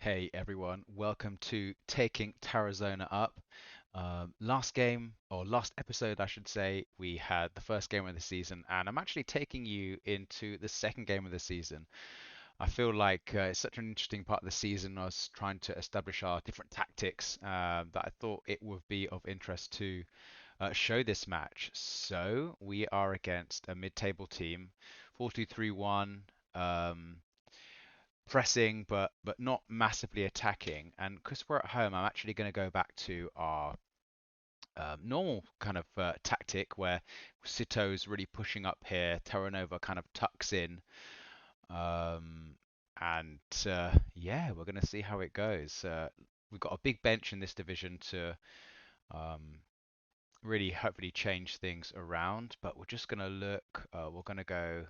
Hey everyone, welcome to Taking Tarazona Up. Last game, or last episode, I should say, we had the first game of the season, and I'm actually taking you into the second game of the season. I feel like it's such an interesting part of the season. I was trying to establish our different tactics that I thought it would be of interest to show this match. So we are against a mid-table team, 4-2-3-1. Pressing but not massively attacking. And because we're at home, I'm actually going to go back to our normal kind of tactic where Sito's really pushing up here, Terranova kind of tucks in, um, and yeah, we're going to see how it goes. We've got a big bench in this division to um, really hopefully change things around, but we're just going to look. We're going to go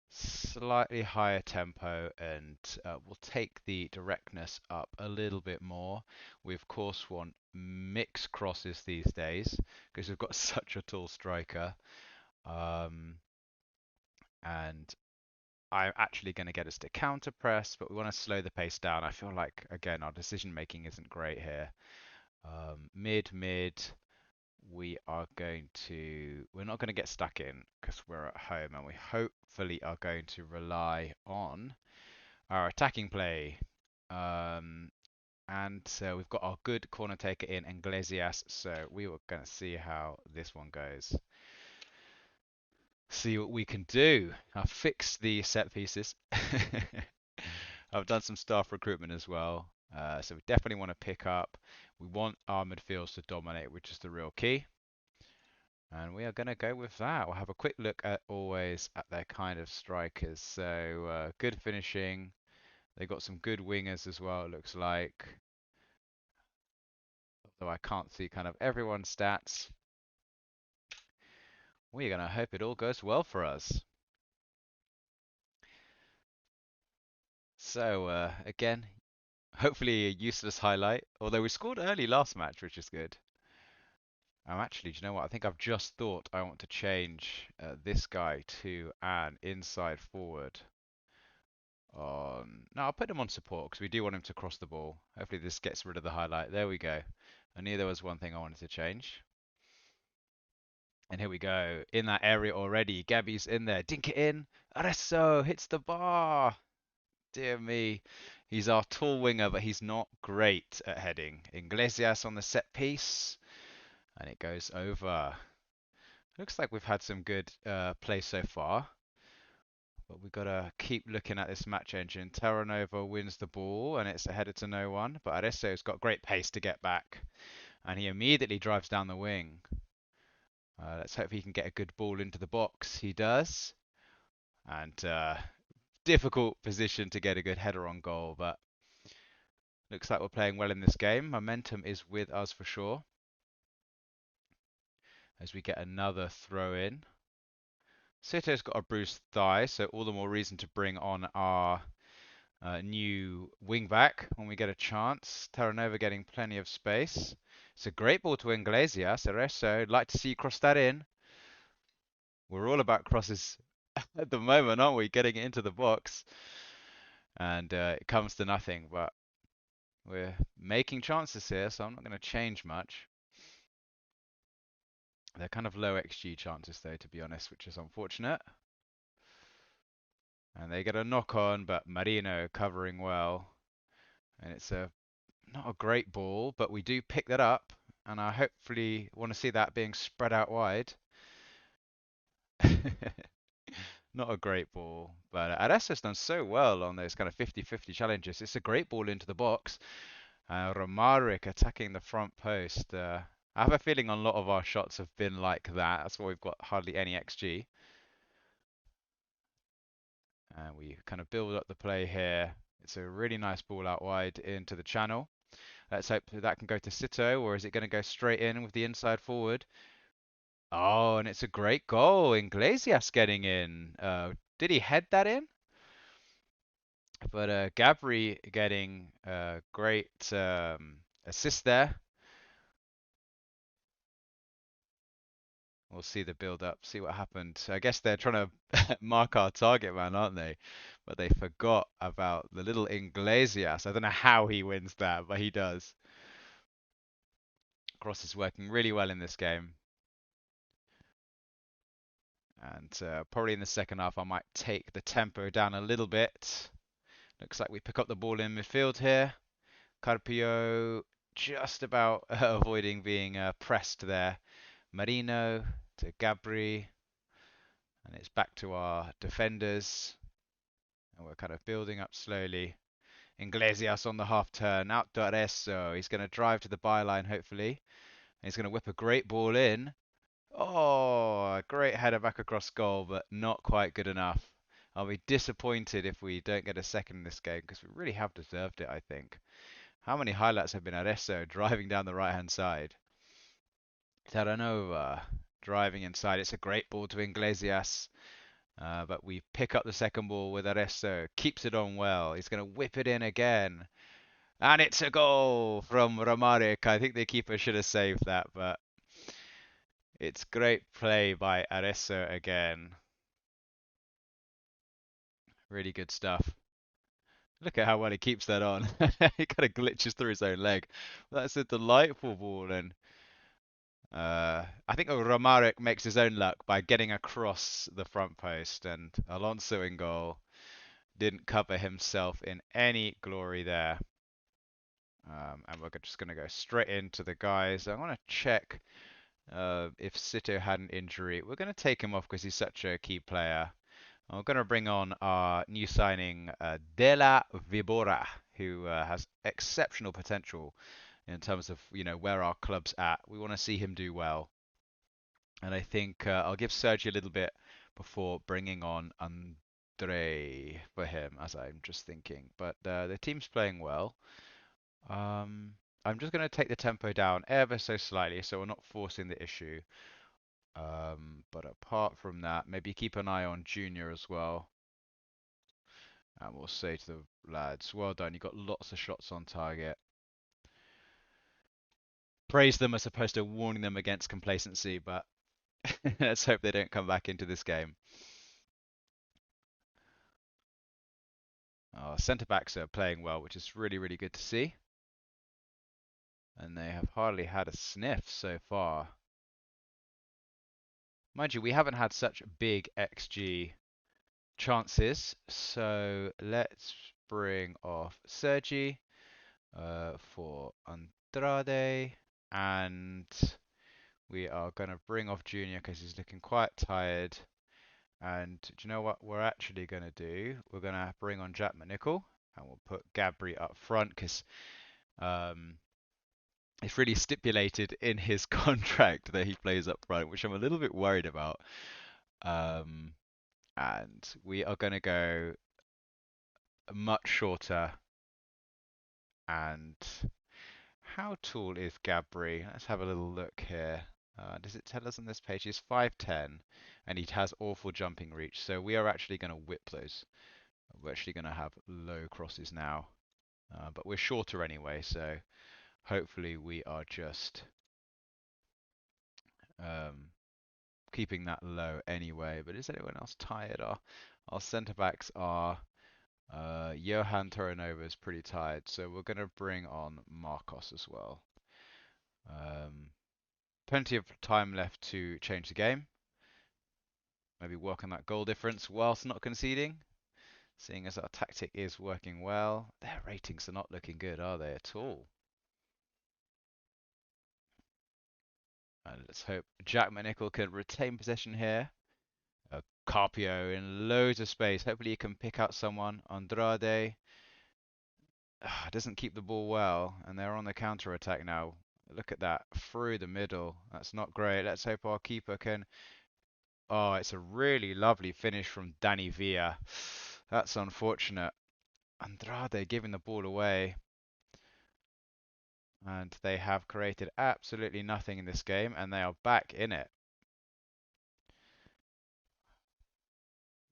slightly higher tempo and we'll take the directness up a little bit more. We of course want mixed crosses these days because we've got such a tall striker. Um, and I'm actually going to get us to counter press, but we want to slow the pace down. I feel like again our decision making isn't great here. Mid, we're not going to get stuck in because we're at home and we hopefully are going to rely on our attacking play. Um, and we've got our good corner taker in Iglesias, so we were going to see how this one goes. See what we can do. I've fixed the set pieces. I've done some staff recruitment as well. So we definitely want to pick up. We want our midfields to dominate, which is the real key. And we are going to go with that. We'll have a quick look at always at their kind of strikers. So good finishing. They've got some good wingers as well, it looks like. Though I can't see kind of everyone's stats. We're going to hope it all goes well for us. So, again, hopefully a useless highlight. Although we scored early last match, which is good. Actually, do you know what? I think I've just thought I want to change this guy to an inside forward. No, I'll put him on support because we do want him to cross the ball. Hopefully this gets rid of the highlight. There we go. I knew there was one thing I wanted to change. And here we go. In that area already. Gabby's in there. Dink it in. Aresso hits the bar. Dear me. He's our tall winger, but he's not great at heading. Iglesias on the set piece. And it goes over. Looks like we've had some good play so far. But we've got to keep looking at this match engine. Terranova wins the ball, and it's headed to no one. But Aresso's got great pace to get back. And he immediately drives down the wing. Let's hope he can get a good ball into the box. He does. And difficult position to get a good header on goal, but looks like we're playing well in this game. Momentum is with us for sure. As we get another throw in. Sito's got a bruised thigh, so all the more reason to bring on our new wing back when we get a chance. Terranova getting plenty of space. It's a great ball to Iglesias. Cerezo, I'd like to see you cross that in. We're all about crosses at the moment, aren't we? Getting it into the box. And it comes to nothing, but we're making chances here, so I'm not going to change much. They're kind of low XG chances, though, to be honest, which is unfortunate. And they get a knock on, but Marino covering well. And it's not a great ball, but we do pick that up. And I hopefully want to see that being spread out wide. Not a great ball, but Aresa's done so well on those kind of 50-50 challenges. It's a great ball into the box. Romaric attacking the front post. I have a feeling a lot of our shots have been like that. That's why we've got hardly any XG. And we kind of build up the play here. It's a really nice ball out wide into the channel. Let's hope that can go to Sito, or is it going to go straight in with the inside forward? Oh, and it's a great goal. Iglesias getting in. Did he head that in? But Gabri getting a great assist there. We'll see the build up, see what happened. I guess they're trying to mark our target man, aren't they? But they forgot about the little Iglesias. I don't know how he wins that, but he does. Cross is working really well in this game. And probably in the second half, I might take the tempo down a little bit. Looks like we pick up the ball in midfield here. Carpio just about avoiding being pressed there. Marino to Gabri. And it's back to our defenders. And we're kind of building up slowly. Iglesias on the half turn. Out to Arezzo. He's going to drive to the byline, hopefully. And he's going to whip a great ball in. Oh, a great header back across goal, but not quite good enough. I'll be disappointed if we don't get a second in this game because we really have deserved it, I think. How many highlights have been Arezzo driving down the right-hand side? Taranova driving inside. It's a great ball to Iglesias. But we pick up the second ball with Arezzo. Keeps it on well. He's going to whip it in again. And it's a goal from Romarek. I think the keeper should have saved that, but it's great play by Arezzo again. Really good stuff. Look at how well he keeps that on. He kind of glitches through his own leg. That's a delightful ball, and I think Romarek makes his own luck by getting across the front post, and Alonso in goal didn't cover himself in any glory there. And we're just going to go straight into the guys. I want to check if Sito had an injury. We're going to take him off because he's such a key player. I'm going to bring on our new signing, De La Vibora, who has exceptional potential in terms of where our club's at. We want to see him do well, and I think I'll give Sergi a little bit before bringing on Andre for him, as I'm just thinking. But the team's playing well. I'm just going to take the tempo down ever so slightly, so we're not forcing the issue. But apart from that, maybe keep an eye on Junior as well. And we'll say to the lads, well done, you got lots of shots on target. Praise them as opposed to warning them against complacency, but let's hope they don't come back into this game. Our centre backs are playing well, which is really, really good to see. And they have hardly had a sniff so far. Mind you, we haven't had such big XG chances, so let's bring off Sergi for Andrade, and we are going to bring off Junior because he's looking quite tired. And do you know what we're actually going to do? We're going to bring on Jack McNichol, and we'll put Gabri up front because it's really stipulated in his contract that he plays up front, which I'm a little bit worried about. And we are going to go much shorter. And how tall is Gabri? Let's have a little look here. Does it tell us on this page? He's 5'10", and he has awful jumping reach. So we are actually going to whip those. We're actually going to have low crosses now. But we're shorter anyway, so hopefully we are just keeping that low anyway. But is anyone else tired? Our centre backs are Johan Taranova is pretty tired, so we're going to bring on Marcos as well. Plenty of time left to change the game. Maybe work on that goal difference whilst not conceding, seeing as our tactic is working well. Their ratings are not looking good, are they, at all? And let's hope Jack McNichol can retain possession here. Carpio in loads of space. Hopefully he can pick out someone. Andrade doesn't keep the ball well, and they're on the counter attack now. Look at that, through the middle. That's not great. Let's hope our keeper can... Oh, it's a really lovely finish from Danny Villa. That's unfortunate. Andrade giving the ball away. And they have created absolutely nothing in this game, and they are back in it.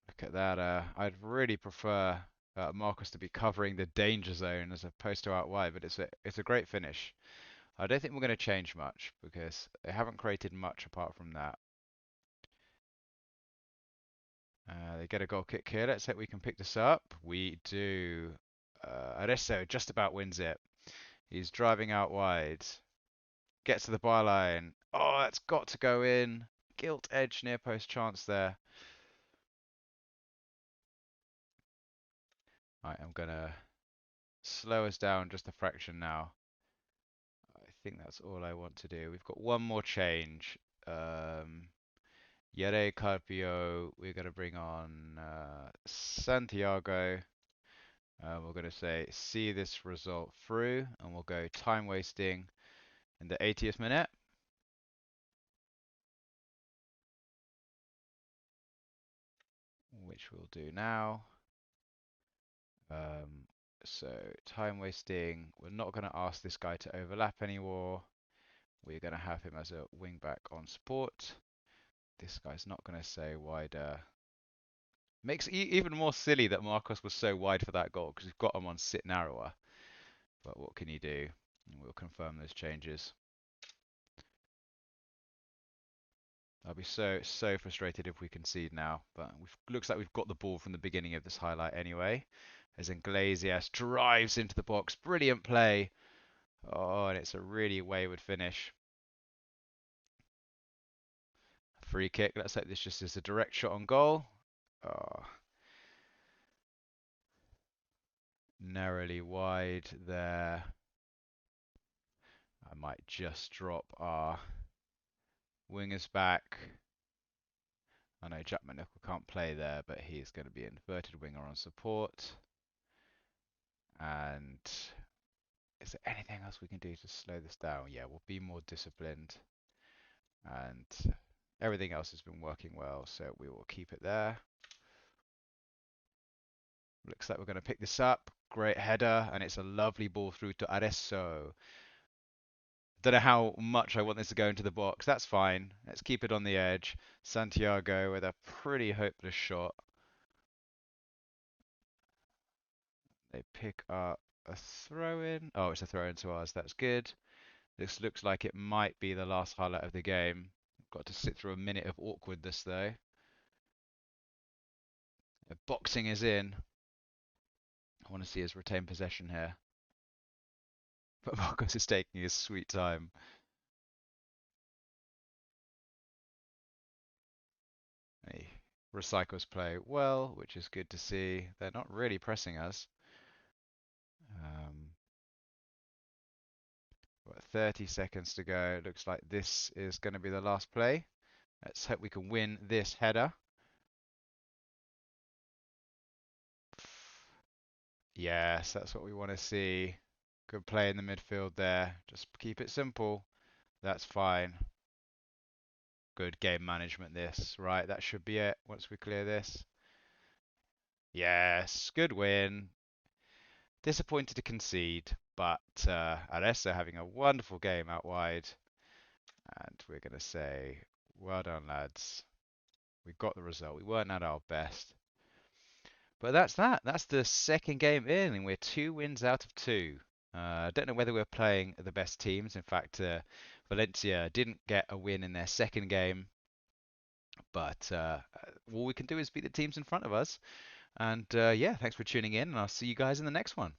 Look at that. I'd really prefer Marcus to be covering the danger zone as opposed to out wide, but it's a great finish. I don't think we're going to change much because they haven't created much apart from that. They get a goal kick here. Let's hope we can pick this up. We do. Adesso just about wins it. He's driving out wide. Gets to the byline. Oh, that's got to go in. Gilt edge near post chance there. Right, I'm going to slow us down just a fraction now. I think that's all I want to do. We've got one more change. Yere Carpio, we're going to bring on Santiago. We're going to say, see this result through, and we'll go time wasting in the 80th minute. Which we'll do now. So time wasting, we're not going to ask this guy to overlap anymore. We're going to have him as a wing back on support. This guy's not going to say wider. Makes even more silly that Marcos was so wide for that goal because we've got him on sit narrower. But what can you do? And we'll confirm those changes. I'll be so frustrated if we concede now, but looks like we've got the ball from the beginning of this highlight anyway. As Iglesias drives into the box, brilliant play. Oh, and it's a really wayward finish. Free kick. Let's hope this just is a direct shot on goal. Oh, narrowly wide there. I might just drop our wingers back. I know Jack McNichol can't play there, but he's going to be inverted winger on support. And is there anything else we can do to slow this down? Yeah, we'll be more disciplined. And everything else has been working well, so we will keep it there. Looks like we're going to pick this up. Great header, and it's a lovely ball through to Adesso. Don't know how much I want this to go into the box. That's fine. Let's keep it on the edge. Santiago with a pretty hopeless shot. They pick up a throw in. Oh, it's a throw in to us. That's good. This looks like it might be the last highlight of the game. Got to sit through a minute of awkwardness though. The boxing is in. I want to see his retain possession here. But Marcos is taking his sweet time. He recycles play well, which is good to see. They're not really pressing us. Got 30 seconds to go. Looks like this is going to be the last play. Let's hope we can win this header. Yes, that's what we want to see. Good play in the midfield there. Just keep it simple. That's fine. Good game management this. Right, that should be it once we clear this. Yes, good win. Disappointed to concede, but Aressa having a wonderful game out wide. And we're going to say, well done, lads. We got the result. We weren't at our best. But that's that. That's the second game in, and we're 2 wins out of 2. I don't know whether we're playing the best teams. In fact, Valencia didn't get a win in their second game, but all we can do is beat the teams in front of us. And yeah, thanks for tuning in, and I'll see you guys in the next one.